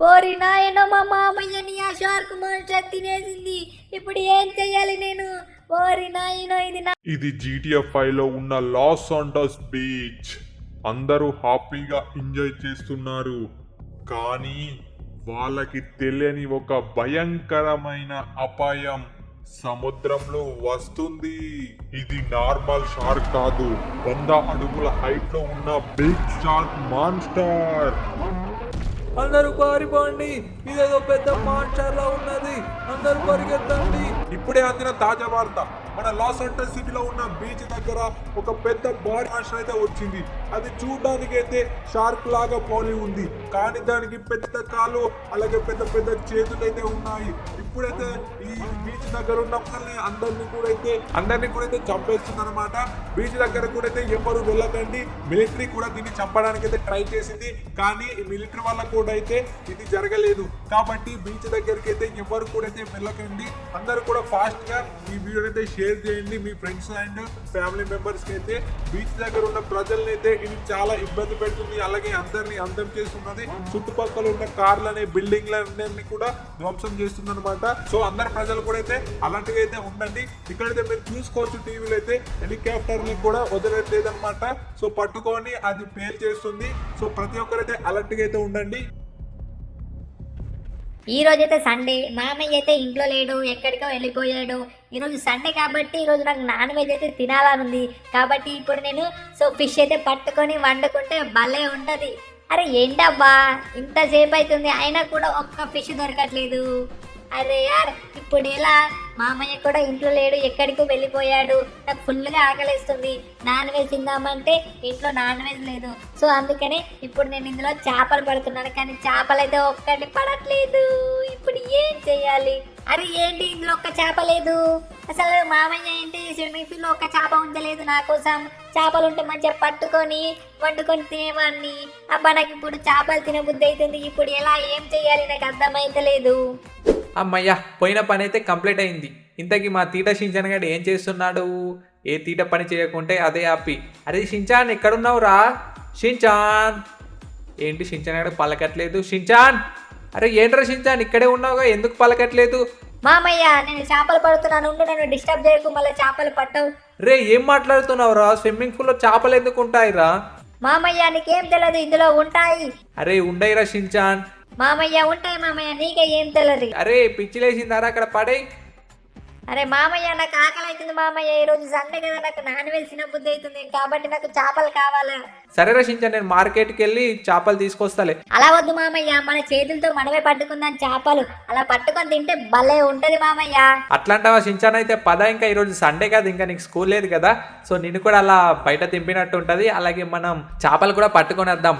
ఓరి నాయనో మా మామయ్యని ఆ షార్క్ మాన్స్టర్ తినేసింది. ఇప్పుడు ఏం చెయ్యాలి నేను? ఓరి నాయనో ఇది GTA 5లో ఉన్న లాస్ సాంటోస్ బీచ్. అందరూ హ్యాపీగా ఎంజాయ్ చేస్తున్నారు, కానీ వాళ్ళకి తెలియని ఒక భయంకరమైన అపాయం సముద్రంలో వస్తుంది. ఇది నార్మల్ షార్క్ కాదు, 100 అడుగుల హైట్ లో ఉన్న బిగ్ షార్క్ మాన్స్టర్. అందరూ పారిపోండి, ఇదేదో పెద్ద మాన్స్టర్ లా ఉన్నది, అందరూ పరిగెత్తండి. ఇప్పుడే అందిన తాజా వార్త, మన లాస్ ఏంజెల్స్ సిటీలో ఉన్న బీచ్ దగ్గర ఒక పెద్ద బాడీ మాన్స్టర్ అయితే వచ్చింది. అది చూడడానికి అయితే షార్క్ లాగా పోలి ఉంది, కానీ దానికి పెద్ద కాలు అలాగే పెద్ద పెద్ద చేతులు అయితే ఉన్నాయి. ఇప్పుడైతే ఈ బీచ్ దగ్గర ఉన్న వాళ్ళని అందరినీ కూడా అయితే చంపేస్తుంది అనమాట. బీచ్ దగ్గర కూడా అయితే ఎవరు వెళ్ళకండి. మిలిటరీ కూడా దీన్ని చంపడానికి అయితే ట్రై చేసింది, కానీ ఈ మిలిటరీ వాళ్ళ కూడా అయితే ఇది జరగలేదు. కాబట్టి బీచ్ దగ్గరికి అయితే ఎవరు కూడా అయితే వెళ్ళకండి. అందరూ కూడా ఫాస్ట్ గా ఈ వీడియో అయితే షేర్ చేయండి మీ ఫ్రెండ్స్ అండ్ ఫ్యామిలీ మెంబర్స్ కి అయితే. బీచ్ దగ్గర ఉన్న ప్రజల్ని అయితే ఇది చాలా ఇబ్బంది పెడుతుంది, అలాగే అందరినీ అందం చేస్తున్నది. చుట్టుపక్కల ఉన్న కార్లనే బిల్డింగ్లన్నీ కూడా ధ్వంసం చేస్తుంది అనమాట. సో అందరు ప్రజలు కూడా అయితే అలాంటివి అయితే ఉండండి. ఇక్కడైతే మీరు చూసుకోవచ్చు, టీవీలో అయితే హెలికాప్టర్ ని కూడా వదిలేదన్నమాట. సో పట్టుకొని అది పేల్ చేస్తుంది. సో ప్రతి ఒక్కరైతే అలర్ట్ గా అయితే ఉండండి. ఈ రోజైతే సండే, మామయ్య అయితే ఇంట్లో లేడు, ఎక్కడికో వెళ్ళిపోయాడు. ఈరోజు సండే కాబట్టి ఈరోజు నాకు నాన్ వెజ్ అయితే తినాలని ఉంది. కాబట్టి ఇప్పుడు నేను ఫిష్ అయితే పట్టుకొని వండుకుంటే భలే ఉంటుంది. అరే ఏంటబ్బా ఇంతసేపు అవుతుంది అయినా కూడా ఒక్క ఫిష్ దొరకట్లేదు. అరే యార్ ఇప్పుడు ఎలా? మామయ్య కూడా ఇంట్లో లేడు, ఎక్కడికో వెళ్ళిపోయాడు. నాకు ఫుల్గా ఆకలిస్తుంది. నాన్ వెజ్ తిందామంటే ఇంట్లో నాన్ వెజ్ లేదు. సో అందుకని ఇప్పుడు నేను ఇందులో చేపలు పడుతున్నాను, కానీ చేపలు అయితే ఒక్కటి పడట్లేదు. ఇప్పుడు ఏం చెయ్యాలి? అరే ఏంటి ఇందులో ఒక్క చేప లేదు? అసలు మామయ్య ఏంటి స్విమ్మింగ్ పూల్లో ఒక్క చేప ఉంచలేదు నా కోసం. చేపలు ఉంటే మంచిగా పట్టుకొని వండుకొని తినేవాడిని. అబ్బా నాకు ఇప్పుడు చేపలు తినబుద్ధి అవుతుంది. ఇప్పుడు ఎలా? ఏం చెయ్యాలి? నాకు అర్థమైతలేదు. అమ్మయ్యా, పోయిన పని అయితే కంప్లీట్ అయింది. ఇంతకీ మా తీట షించాన్ గడు ఏం చేస్తున్నాడు? ఏ తీట పని చేయకుంటే అదే హ్యాపీ. అరే షించాన్ ఎక్కడున్నావురా? షించాన్ ఏంటి షించాన్ గడు పలకట్లేదు? షించాన్, అరే ఏంట్రా షించాన్ ఇక్కడే ఉన్నావుగా, ఎందుకు పలకట్లేదు? మామయ్య నేను చేపలు పడుతున్నాను, ఉండు, నన్ను డిస్టర్బ్ చేయకు, మళ్ళీ చేపలు పట్టవు. రే ఏం మాట్లాడుతున్నావురా? స్విమ్మింగ్ పూల్లో చేపలు ఎందుకు ఉంటాయిరా? మామయ్య నీకేం తెలియదు, ఇందులో ఉంటాయి. అరే ఉండయిరా షించాన్. మామయ్య ఉంటాయి మామయ్య, నీకే ఏం తెలియదు. అరే పిచ్చిలేసిందారా, అక్కడ పడే. అరే మామయ్య నాకు ఆకలి అవుతుంది మామయ్య, ఈ రోజు సండే కదా, నాకు నాన్ వెజ్ తినబుద్ధి అవుతుంది, కాబట్టి నాకు చేపలు కావాలి. సరేరా షించాన్, నేను మార్కెట్కి వెళ్ళి చేపలు తీసుకొస్తాలే. అలా వద్దు మామయ్య, మన చేతులతో మనమే పట్టుకుందాం చేపలు. అలా పట్టుకొని తింటే భలే ఉంటది మామయ్య. అట్లాంటివా షించాన్? అయితే పద, ఇంకా ఈరోజు సండే కదా, ఇంకా నీకు స్కూల్ లేదు కదా. సో నిన్ను కూడా అలా బయట తింపినట్టు ఉంటది. అలాగే మనం చేపలు కూడా పట్టుకొని వద్దాం.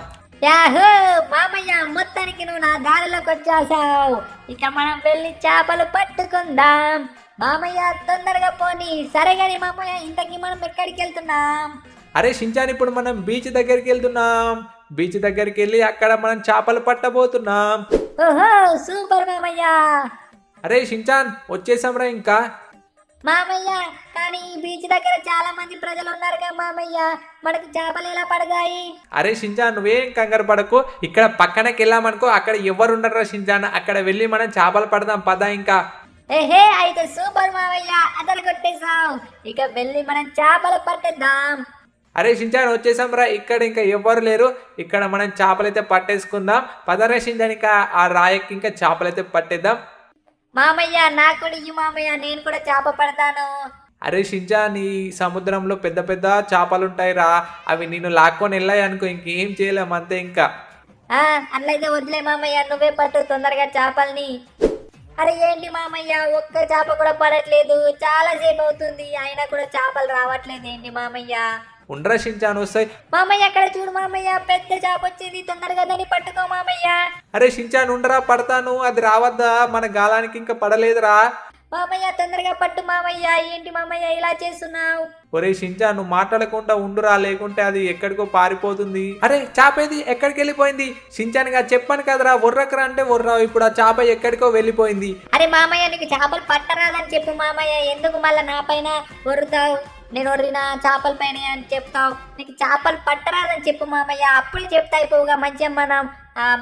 యాహూ మామయ్య, మొత్తానికి నువ్వు నా దారిలోకి వచ్చేసావు. ఇక మనం వెళ్ళి చేపలు పట్టుకుందాం. మామయ్య తొందరగా పోనీ. సరే గాని మామయ్య, ఇంతకీ మనం ఎక్కడికి వెళ్తున్నాం? అరే షించాన్, ఇప్పుడు మనం బీచ్ దగ్గరికి వెళ్తున్నాం. బీచ్ దగ్గరికి వెళ్ళి అక్కడ మనం చేపలు పట్టబోతున్నాం. ఓహో సూపర్ మామయ్య. అరే షించాన్ వచ్చేసాంరా ఇంకా. మామయ్య కానీ ఈ బీచ్ దగ్గర చాలా మంది ప్రజలు ఉన్నారుగా మామయ్య, మనకు చేపలు ఎలా పడతాయి? అరే షించాన్ నువ్వేం కంగారు పడకు, ఇక్కడ పక్కనకి వెళ్ళామనుకో, అక్కడ ఎవరు ఉండరా షించాన్, అక్కడ వెళ్ళి మనం చేపలు పడదాం పద. ఇంకా ఏహే అయితే సూపర్ మామయ్య, అదలు కొట్టేసావు. ఇక వెళ్ళి మనం చేపలు పట్టేద్దాం. అరే షించాన్ వచ్చేసాం రా, ఇక్కడ ఇంకా ఎవ్వరు లేరు, ఇక్కడ మనం చేపలైతే పట్టేసుకుందాం. పదరే షించాన్, ఇంకా ఆ రాయకి ఇంకా చేపలైతే పట్టేద్దాం. మామయ్య నాకు ఇయ్యి మామయ్య, నేను కూడా చేప పడతాను. అరే షించాన్, ఈ సముద్రంలో పెద్ద పెద్ద చేపలు ఉంటాయిరా, అవి నేను లాక్కొని వెళ్ళాయి అనుకో, ఇంకేం చేయలేము అంతే. ఇంకా అట్లయితే వదిలే మామయ్య, నువ్వే పట్టు తొందరగా చేపల్ని. అరే ఏంటి మామయ్య, ఒక్క చేప కూడా పడట్లేదు, చాలా సేపు అవుతుంది, అయినా కూడా చేపలు రావట్లేదు ఏంటి మామయ్య? ఉండరా షించాన్ వస్తాయి. మామయ్య అక్కడ చూడు మామయ్య, పెద్ద చేప వచ్చింది, తొందరగా దాన్ని పట్టుకో మామయ్య. అరే షించాన్ ఉండరా, పడతాను. అది రావద్దా? మన గాలానికి ఇంకా పడలేదురా. మామయ్య తొందరగా పట్టు మామయ్య. ఏంటి మామయ్య ఇలా చేస్తున్నావు? ఒరే షించాన్ నువ్వు మాట్లాడకుండా ఉండురా, లేకుంటే అది ఎక్కడికో పారిపోతుంది. అరే చేపేది ఎక్కడికి వెళ్ళిపోయింది? షించాన్ గా చెప్పాను కదరా, ఒర్రకరా అంటే ఒర్రావు. ఇప్పుడు ఆ చేప ఎక్కడికో వెళ్ళిపోయింది. అరే మామయ్య నీకు చేపలు పట్టరాదని చెప్పు మామయ్య, ఎందుకు మళ్ళీ నా పైన ఒర్రుతావు? నేను ఒర్రిన చేపల పైన అని చెప్తావు. నీకు చేపలు పట్టరాదని చెప్పు మామయ్య, అప్పుడే చెప్తా అయిపోవుగా మంచిగా మనం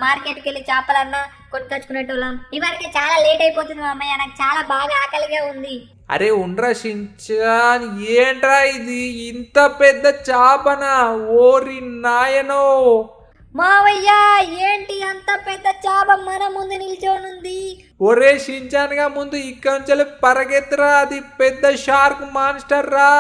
మార్కెట్కి వెళ్ళి చేపలన్నా కొనుకొచ్చుకునేటోళ్ళం. ఇవరికి చాలా లేట్ అయిపోతుంది మామయ్య, నాకు చాలా బాగా ఆకలిగా ఉంది. అరే ఉండ్రా షించాన్, ఏంట్రా ఇది ఇంత పెద్ద చాపనా? ఓరి నాయనో! మావయ్య ఏంటి అంత పెద్ద చేప మన ముందు నిల్చోనుంది? ఒరే షించాన్గా ముందు ఇక్కడి నుంచి పరిగెత్తరా, అది పెద్ద షార్క్ మాన్స్టర్ రా.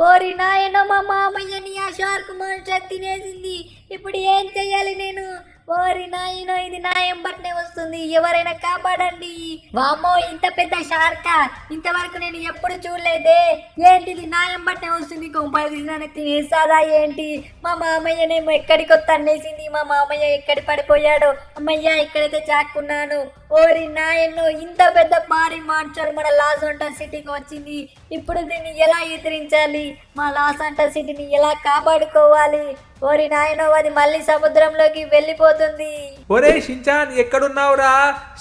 ఓరి నాయన, మా మామయ్యని ఆ షార్క్ మాన్స్టర్ తినేసింది. ఇప్పుడు ఏం చెయ్యాలి నేను? ఓరి నాయన, ఇది నా ఎంబట్నే వస్తుంది, ఎవరైనా కాపాడండి. వామ్మో, ఇంత పెద్ద షార్కా ఇంతవరకు నేను ఎప్పుడు చూడలేదే. ఏంటిది నా ఎంబట్నే వస్తుంది? కొంపది నన్ను తినేసాదా ఏంటి? మా మామయ్యనేమో ఎక్కడికో తన్నేసింది. మా మామయ్య ఎక్కడి పడిపోయాడు? అమ్మయ్య, ఇక్కడైతే చాక్కున్నాను. ఓరి నాయనో, ఇంత పెద్ద భారీ మాన్స్టర్ మన లాస్ ఏంజెల్స్ సిటీకి వచ్చింది. ఇప్పుడు దీన్ని ఎలా ఎదిరించాలి? మా లాస్ ఏంజెల్స్ సిటీని ఎలా కాపాడుకోవాలి? ఓరి నాయనో, అది మళ్ళీ సముద్రంలోకి వెళ్ళిపోతుంది. ఒరే షించాన్, ఎక్కడున్నావురా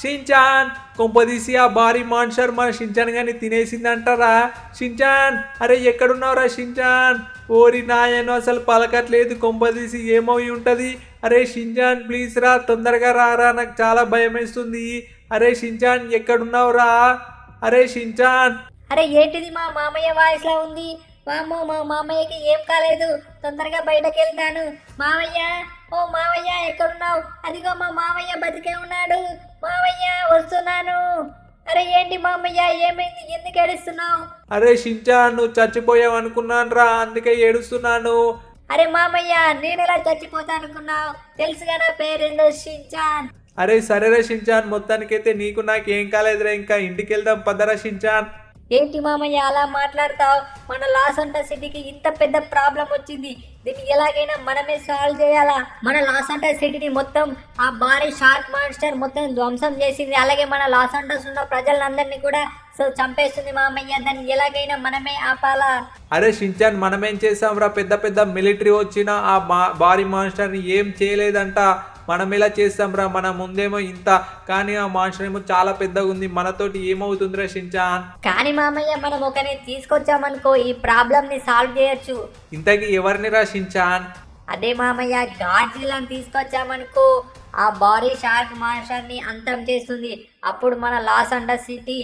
షించాన్? కొంపదీసి ఆ భారీ మాన్స్టర్ మన షించాన్ గాని తినేసిందంటారా? షించాన్, అరే ఎక్కడున్నావురా షించాన్? ఓరి నాయనో, అసలు పలకట్లేదు. కొంపదీసి ఏమై ఉంటది? అరే షించాన్ ప్లీజ్ రా, తొందరగా రారా, నాకు చాలా భయం వేస్తుంది. అరే షించాన్ ఎక్కడున్నావురా? అరే షించాన్! అరే ఏంటిది మా మామయ్య వాయిస్ లా ఉంది? వామ్మో, మా మామయ్యకి ఏం కాలేదు, తొందరగా బయటకు వెళ్తాను. మామయ్య, ఓ మామయ్య ఎక్కడున్నావు? అదిగో మా మామయ్య బతికే ఉన్నాడు. మామయ్య వస్తున్నాను. అరే ఏంటి మామయ్య, ఏమైంది? ఎందుకు ఏడుస్తున్నావు? అరే షించాన్, నువ్వు చచ్చిపోయావు అనుకున్నాను రా, అందుకే ఏడుస్తున్నాను. అరే మామయ్య, నేను ఎలా చచ్చిపోతా అనుకున్నావు? తెలుసుగా నా పేరేందో, షించాన్. అరే సరేరా షించాన్, మొత్తానికైతే నీకు నాకు ఏం కాలేదురా, ఇంకా ఇంటికి వెళ్దాం పదరా షించాన్. ఏంటి మామయ్య అలా మాట్లాడతావు? మన లాస్ ఏంజెల్స్ సిటీకి ఇంత పెద్ద ప్రాబ్లం వచ్చింది, దీన్ని ఎలాగైనా మనమే సాల్వ్ చేయాలా? మన లాస్ ఏంజెల్స్ సిటీని మొత్తం ఆ భారీ షార్క్ మాన్స్టర్ మొత్తం ధ్వంసం చేసింది. అలాగే మన లాస్ ఏంజెల్స్ ఉన్న ప్రజలందరినీ కూడా చంపేస్తుంది మామయ్య. దాన్ని ఎలాగైనా మనమే ఆపాలా? అరే షించాన్, మనమేం చేసాం రా? పెద్ద పెద్ద మిలిటరీ వచ్చిన ఆ భారీ మాన్స్టర్ని ఏం చేయలేదంట. మనం ఎలా చేస్తాం రా? మన ముందేమో ఇంత, కానీ ఆ మాన్స్టర్ ఏమో చాలా పెద్దగా ఉంది. మనతోటి ఏమవుతుందిరా షించాన్? కానీ మామయ్య, మనం ఒకరిని తీసుకొచ్చామనుకో ఈ ప్రాబ్లం ని సాల్వ్ చేయొచ్చు. ఇంతకీ ఎవరిని రా షించాన్? అదే మామయ్య, గాడ్జిల్లాని తీసుకొచ్చామనుకో ఆ భారీ షార్క్ మాన్స్టర్ ని అంతం చేస్తుంది. అప్పుడు మన లాస్ ఏంజెల్స్ సిటీ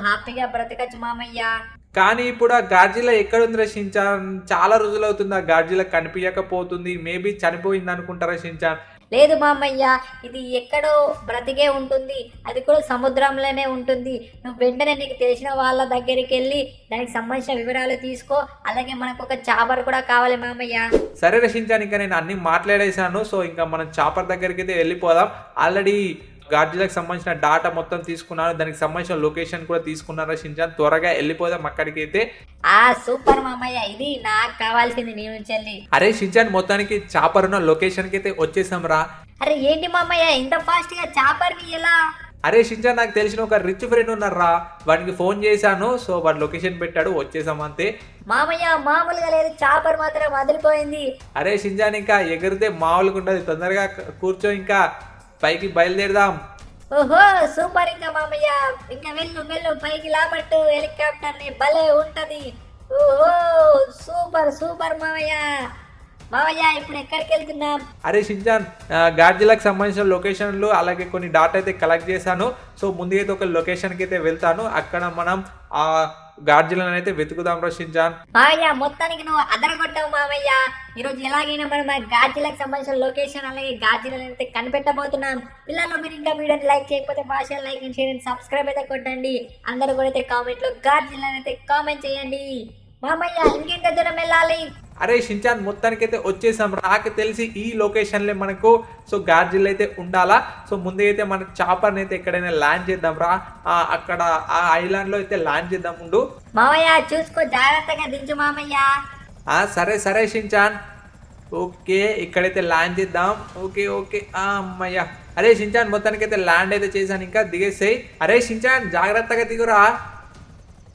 హ్యాపీగా బ్రతకచ్చు మామయ్య. కానీ ఇప్పుడు ఆ గాడ్జిల్లా ఎక్కడుందిరా షించాన్? చాలా రోజులు అవుతుంది ఆ గాడ్జిల్లా కనిపించకపోతుంది. మేబీ చనిపోయింది అనుకుంటారా షించాన్? లేదు మామయ్య, ఇది ఎక్కడో బ్రతికే ఉంటుంది, అది కూడా సముద్రంలోనే ఉంటుంది. నువ్వు వెంటనే నీకు తెలిసిన వాళ్ళ దగ్గరికి వెళ్ళి దానికి సంబంధించిన వివరాలు తీసుకో. అలాగే మనకు ఒక చాపర్ కూడా కావాలి మామయ్య. సరే రషించాను, ఇంకా నేను అన్ని మాట్లాడేశాను. సో ఇంకా మనం చాపర్ దగ్గరికి అయితే వెళ్ళిపోదాం. ఆల్రెడీ గాడ్జిల్లాకి సంబంధించిన డాటా మొత్తం తీసుకున్నాను, దానికి సంబంధించిన లొకేషన్ కూడా తీసుకున్నాను రషించాన్. త్వరగా వెళ్ళిపోదాం అక్కడికి అయితే. సూపర్ మామయ్య, ఇది నాకు కావాల్సింది నీ నుంచి వెళ్ళి. అరే షించాన్, మొత్తానికి చాపర్ ఉన్న లొకేషన్కి అయితే వచ్చేసాం రా. అరే ఏంటి మామయ్య, ఇంత ఫాస్ట్ గా చాపర్కి ఎలా? అరే షించాన్, నాకు తెలిసిన ఒక రిచ్ ఫ్రెండ్ ఉన్నారా, వాడికి ఫోన్ చేశాను. సో వాడు లొకేషన్ పెట్టాడు, వచ్చేసాం అంతే. మామయ్య మామూలుగా లేదు, చాపర్ మాత్రం వదిలిపోయింది. అరే షించాన్, ఇంకా ఎగిరితే మామూలుగా ఉండదు. తొందరగా కూర్చో, ఇంకా పైకి బయలుదేరదాం. ఓహో సూపర్. ఇంకా మామయ్య, ఇంకా వెళ్ళు వెళ్ళు, పైకి లాపట్టు హెలికాప్టర్ ని, భలే ఉంటది. ఓహో సూపర్ సూపర్ మామయ్య. మామయ్య ఇప్పుడు ఎక్కడికి వెళ్తున్నాం? అరే షించాన్, గాడ్జిల్లాకి సంబంధించిన లొకేషన్లు అలాగే కొన్ని డాటా అయితే కలెక్ట్ చేశాను. సో ముందుకైతే ఒక లొకేషన్కి అయితే వెళ్తాను, అక్కడ మనం ఆ గాడ్జిల్లాని అయితే వెతుకుదాం రా షించాన్. మామయ్య మొత్తానికి నువ్వు అదరగొట్టావు మామయ్య. ఈరోజు ఎలాగైనా మనం ఆ గాడ్జిల్లాకి సంబంధించిన లొకేషన్ అలాగే గాడ్జిల్లాని అయితే కనిపెట్టబోతున్నాం. పిల్లలు మీరు ఇంకా వీడియోని లైక్ చేయకపోతే భాష like and share and subscribe అయితే కొట్టండి. అందరూ కూడా అయితే కామెంట్లో గాడ్జిల్లాని అయితే కామెంట్ చేయండి. మామయ్య ఇంకెంత దూరం వెళ్ళాలి? అరే షించాన్, మొత్తానికైతే వచ్చేసాం. నాకు తెలిసి ఈ లొకేషన్లే మనకు సో గాడ్జిల్లా అయితే ఉండాలా. సో ముందు అయితే మన చాపర్ని అయితే ఎక్కడైనా ల్యాండ్ చేద్దాం రా. అక్కడ ఆ ఐలాండ్లో అయితే ల్యాండ్ చేద్దాం. ఉండు మామయ్య, చూసుకో, జాగ్రత్తగా దించు మామయ్య. సరే సరే షించాన్, ఓకే ఇక్కడైతే ల్యాండ్ చేద్దాం. ఓకే ఓకే అమ్మయ్య. అరే షించాన్, మొత్తానికైతే ల్యాండ్ అయితే చేశాను, ఇంకా దిగేసాయి. అరే షించాన్, జాగ్రత్తగా దిగురా.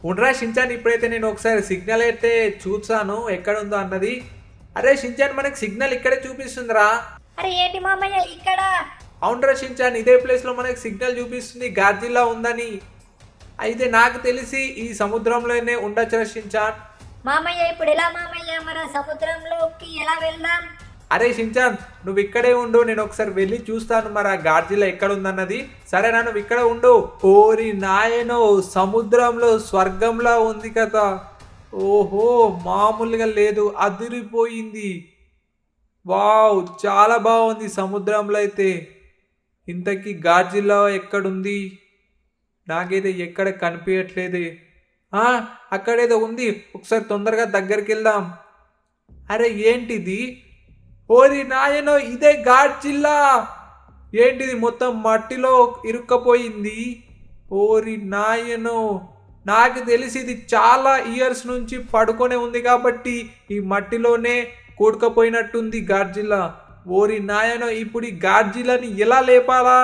ఉండరా షించాన్, ఇప్పుడైతే నేను ఒకసారి సిగ్నల్ అయితే చూసాను ఎక్కడ ఉందో అన్నది. అరే షించాన్, మనకి సిగ్నల్ ఇక్కడే చూపిస్తుందిరా. అరే ఏంటి మామయ్య ఇక్కడ? అవునరా షించాన్, ఇదే ప్లేస్లో మనకి సిగ్నల్ చూపిస్తుంది గాడ్జిల్లా ఉందని. అయితే నాకు తెలిసి ఈ సముద్రంలోనే ఉండొచ్చు షించాన్. మామయ్య ఇప్పుడు ఎలా మామయ్య? మన సముద్రంలోకి ఎలా వెళ్దాం? అరే షించాన్ నువ్వు ఇక్కడే ఉండు, నేను ఒకసారి వెళ్ళి చూస్తాను మరి ఆ గాడ్జిల్లా ఎక్కడ ఉందన్నది. సరేనా, నువ్వు ఇక్కడ ఉండు. ఓరి నాయనో, సముద్రంలో స్వర్గంలా ఉంది కదా. ఓహో, మామూలుగా లేదు, అదిరిపోయింది. వావ్, చాలా బాగుంది సముద్రంలో అయితే. ఇంతకీ గాడ్జిల్లా ఎక్కడుంది? నాకైతే ఎక్కడ కనిపించట్లేదు. అక్కడేదో ఉంది, ఒకసారి తొందరగా దగ్గరికి వెళ్దాం. అరే ఏంటిది? ఓరి నాయనో, ఇదే గాడ్జిల్లా. ఏంటిది మొత్తం మట్టిలో ఇరుక్కపోయింది. ఓరి నాయనో, నాకు తెలిసి ఇది చాలా ఇయర్స్ నుంచి పడుకొనే ఉంది కాబట్టి ఈ మట్టిలోనే కూడుకపోయినట్టుంది గాడ్జిల్లా. ఓరి నాయనో, ఇప్పుడు ఈ గాడ్జిల్లాని ఎలా లేపాలా?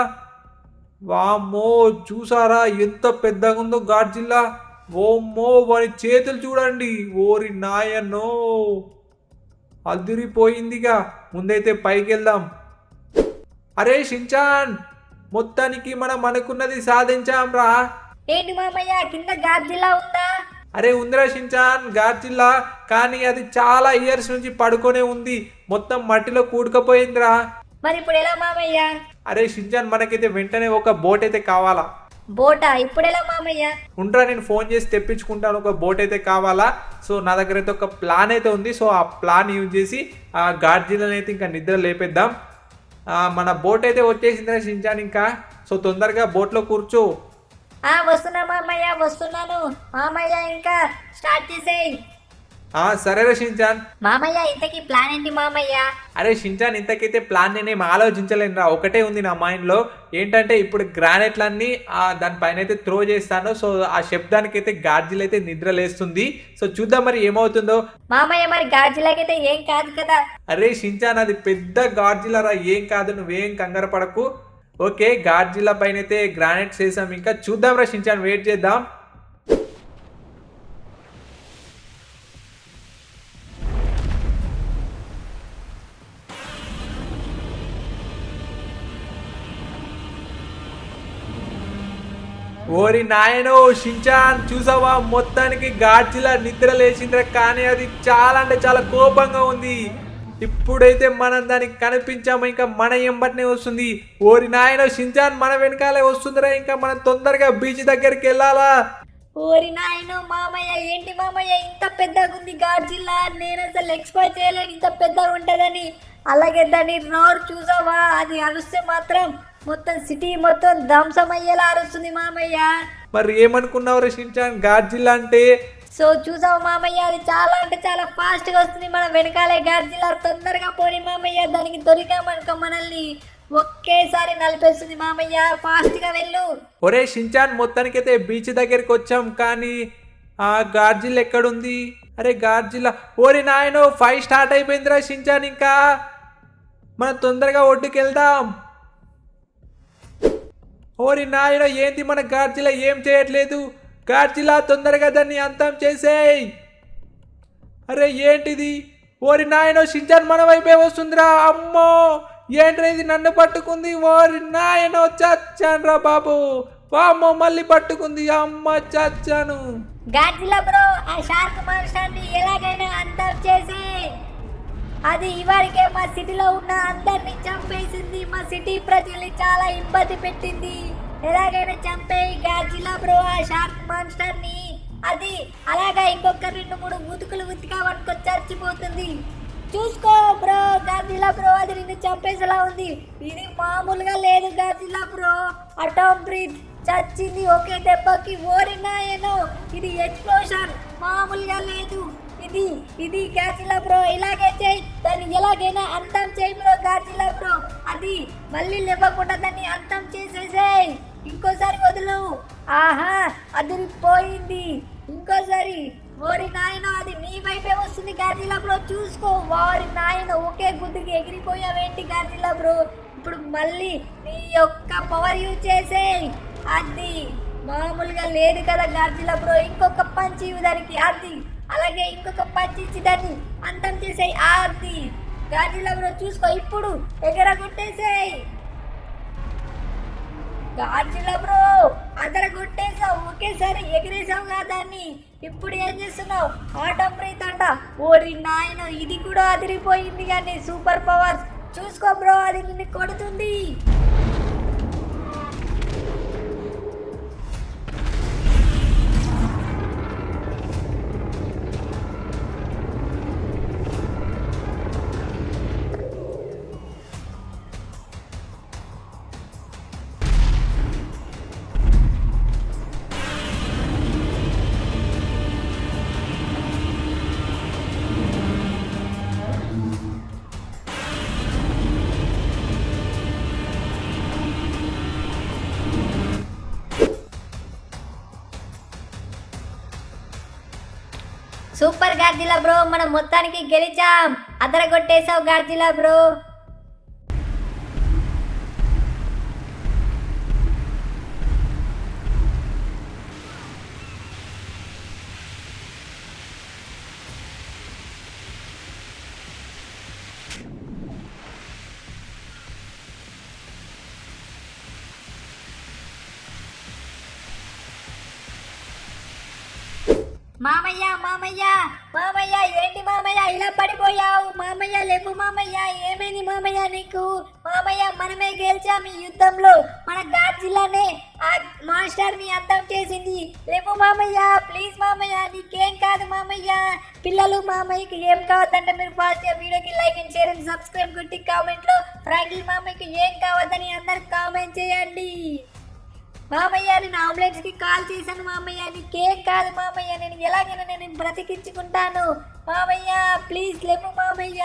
వామ్మో, చూసారా ఎంత పెద్దగా ఉందో గాడ్జిల్లా. ఓమ్మో, వారి చేతులు చూడండి. ఓరి నాయనో, అదిరిపోయిందిగా. ముందైతే పైకి వెళ్దాం. అరే షించాన్, మొత్తానికి మనం అనుకున్నది సాధించాం రా. ఏంటి మామయ్య, కింద గాడ్జిల్లా ఉందా? అరే ఉందిరా షించాన్ గాడ్జిల్లా, కానీ అది చాలా ఇయర్స్ నుంచి పడుకొనే ఉంది, మొత్తం మట్టిలో కూడుకపోయిందిరా. మరి ఇప్పుడు ఎలా మామయ్య? అరే షించాన్, మనకైతే వెంటనే ఒక బోట్ అయితే కావాలా. బోటా? ఇప్పుడు ఎలా మామయ్య? ఉండరా, నేను ఫోన్ చేసి తెప్పించుకుంటాను. ఒక బోట్ అయితే కావాలా. సో నా దగ్గర అయితే ఒక ప్లాన్ అయితే ఉంది. సో ఆ ప్లాన్ యూజ్ చేసి ఆ గాడ్జిల్లాని అయితే ఇంకా నిద్ర లేపేద్దాం. మన బోట్ అయితే వచ్చేసిందిరా షించాన్ ఇంకా. సో తొందరగా బోట్లో కూర్చో. వస్తున్నా మామయ్య, వస్తున్నాను మామయ్య, ఇంకా స్టార్ట్ చేసేయ్. సరేరా షించాన్. మామయ్య ఇంతకీ ప్లాన్ ఏంటి మామయ్య? అరే షించాన్, ఇంతకైతే ప్లాన్ నేనేం ఆలోచించలేనురా, ఒకటే ఉంది నా మైండ్లో. ఏంటంటే ఇప్పుడు గ్రానైట్లన్నీ దానిపైన అయితే త్రో చేస్తాను. సో ఆ శబ్దానికి అయితే గాడ్జిల్లా అయితే నిద్ర లేస్తుంది. సో చూద్దాం మరి ఏమవుతుందో. మామయ్య మరి గాడ్జిల్లాకైతే ఏం కాదు కదా? అరే షించాన్, అది పెద్ద గాడ్జిల్లా రా, ఏం కాదు, నువ్వేం కంగారు పడకు. ఓకే, గాడ్జిల్లా పైన అయితే గ్రానైట్స్ వేసాం, ఇంకా చూద్దాం రా షించాన్, వెయిట్ చేద్దాం. ఓరి నాయనో షించాన్, చూసావా మొత్తానికి గాడ్జిల్లా నిద్ర లేచిందిరా, కానీ అది చాలా అంటే చాలా కోపంగా ఉంది. ఇప్పుడైతే మనం దానికి కనిపించాము, ఇంకా మన ఎంబటినే వస్తుంది. ఓరి నాయనో షించాన్, మన వెనకాలే వస్తుందిరా, ఇంకా మనం తొందరగా బీచ్ దగ్గరికి వెళ్ళాలా. ఓరి నాయనో మామయ్య, ఏంటి మామయ్య ఇంత పెద్దగా ఉంది గాడ్జిల్లా? నేను అసలు ఎక్స్పెక్ట్ చేయలేదు ఇంత పెద్దగా ఉంటుందని. అలాగే దాని రోడ్ చూసావా, అది అరుస్తే మాత్రం మొత్తం సిటీ మొత్తం ధ్వంసమయ్యేలా అరుస్తుంది మామయ్య. మరి ఏమనుకున్నావు షించాన్ గాడ్జిల్లా అంటే? సో చూసావు మామయ్య, అది చాలా అంటే చాలా ఫాస్ట్గా వస్తుంది మన వెనకాలే గాడ్జిల్లా. తొందరగా పోనీ మామయ్య, దానికి దొరికామనుకో మనల్ని ఒకేసారి నలిపేస్తుంది మామయ్య. ఫాస్ట్గా వెళ్ళు. ఒరే షించాన్, మొత్తానికైతే బీచ్ దగ్గరికి వచ్చాం, కానీ ఆ గాడ్జిల్లా ఎక్కడుంది? అరే గాడ్జిల్లా, ఓరి నాయనో, 5 స్టార్ట్ అయిపోయిందిరా షించాన్. ఇంకా మనం తొందరగా ఒడ్డుకి వెళ్దాం. ఓరి నాయనో, ఏంటి మన గాడ్జిల్లా ఏం చేయట్లేదు? గాడ్జిల్లా, తొందరగా దాన్ని అంతం చేసేయ్. అరే ఏంటిది? ఓరి నాయనో, షించాన్ మన వైపే వస్తుందిరా. అమ్మో, ఏంట్రా ఇది నన్ను పట్టుకుంది? ఓరి నాయనో, చచ్చాను రా బాబు. వామ్మో, మళ్ళీ పట్టుకుంది. అమ్మ, చచ్చాను. గాడ్జిల్లా బ్రో, ఆ షార్క్ మాన్స్టర్ని ఎలాగైనా అంతం చేసి అది ఇవరికే మా సిటీలో ఉన్న అందరిని చంపేసింది. మా సిటీ ప్రజల్ని చాలా ఇబ్బంది పెట్టింది. ఎలాగైనా చంపేయి గాడ్జిల్లా బ్రో ఆ షార్క్ మాన్స్టర్ని. అది అలాగా ఇంకొక 2-3 ఉతుకులు ఉతికావనుకో చచ్చిపోతుంది. చూసుకో బ్రో గాడ్జిల్లా బ్రో, అది నిన్ను చంపేసేలా ఉంది. ఇది మామూలుగా లేదు గాడ్జిల్లా బ్రో. అటామ్ బ్రీత్ చచ్చింది ఒకే దెబ్బకి. ఓరి నాయనో, ఇది ఎక్స్ప్లోషన్ మామూలుగా లేదు. ఇది గాడ్జిల్లా బ్రో, ఇలాగే చేయి. దాన్ని ఎలాగైనా అంతం చేయి బ్రో గాడ్జిల్లా బ్రో. అది మళ్ళీ లేవకుండా దాన్ని అంతం చేసేసేయ్. ఇంకోసారి వదులు. ఆహా, అదిరిపోయింది. ఇంకోసారి. ఓరి నాయన, అది నీ వైపే వస్తుంది గాడ్జిల్లా బ్రో, చూసుకో. ఓరి నాయన, ఒకే గుద్దుకి ఎగిరిపోయావేంటి గాడ్జిల్లా బ్రో? ఇప్పుడు మళ్ళీ నీ యొక్క పవర్ యూజ్ చేసేయ్. అది మామూలుగా లేదు కదా గాడ్జిల్లా బ్రో. ఇంకొక పంచి దానికి. అది అలాగే ఇంకొక పంచి ఇచ్చి దాన్ని అంతం చేసేయి. అది గాడ్జిల్లా బ్రో, చూసుకో. ఇప్పుడు ఎగరగొట్టేసేయ్ గాడ్జిల్లా బ్రో. అదర కొట్టేసావు, ఒకేసారి ఎగిరేసావు కదా దాన్ని. ఇప్పుడు ఏం చేస్తున్నావు? ఆటం బ్రీత్ అంట. ఓరి నాయన, ఇది కూడా అదిరిపోయింది. కానీ సూపర్ పవర్స్ చూసుకో బ్రో, అది నిన్ను కొడుతుంది. సూపర్ గార్జిలా బ్రో, మనం మొత్తానికి గెలిచాం. అదరగొట్టేసావు గార్జిలా బ్రో. మామయ్య మామయ్య మామయ్య, ఏంటి మామయ్య ఇలా పడిపోయావు? మామయ్య లేవు మామయ్య, ఏమైంది మామయ్య నీకు? మామయ్య మనమే గెలిచాము ఈ యుద్ధంలో. మన గాడ్జిల్లానే ఆ మాస్టర్ ని అంతం చేసింది. లేవు మామయ్య, ప్లీజ్ మామయ్య, నీకేం కాదు మామయ్య. పిల్లలు, మామయ్యకి ఏం కావద్దంటే మీరు ఫాస్ట్ వీడియోకి like and share and subscribe కొట్టి కామెంట్ లో ఫ్రాంక్లీ మామయ్యకి ఏం కావద్దని అందరు కామెంట్ చేయండి. మామయ్య నేను అంబులెన్స్ కి కాల్ చేశాను మామయ్య, నీకేం కాదు మామయ్య, నేను ఎలాగైనా నేను బ్రతికించుకుంటాను మామయ్య, ప్లీజ్ లేవు మామయ్య.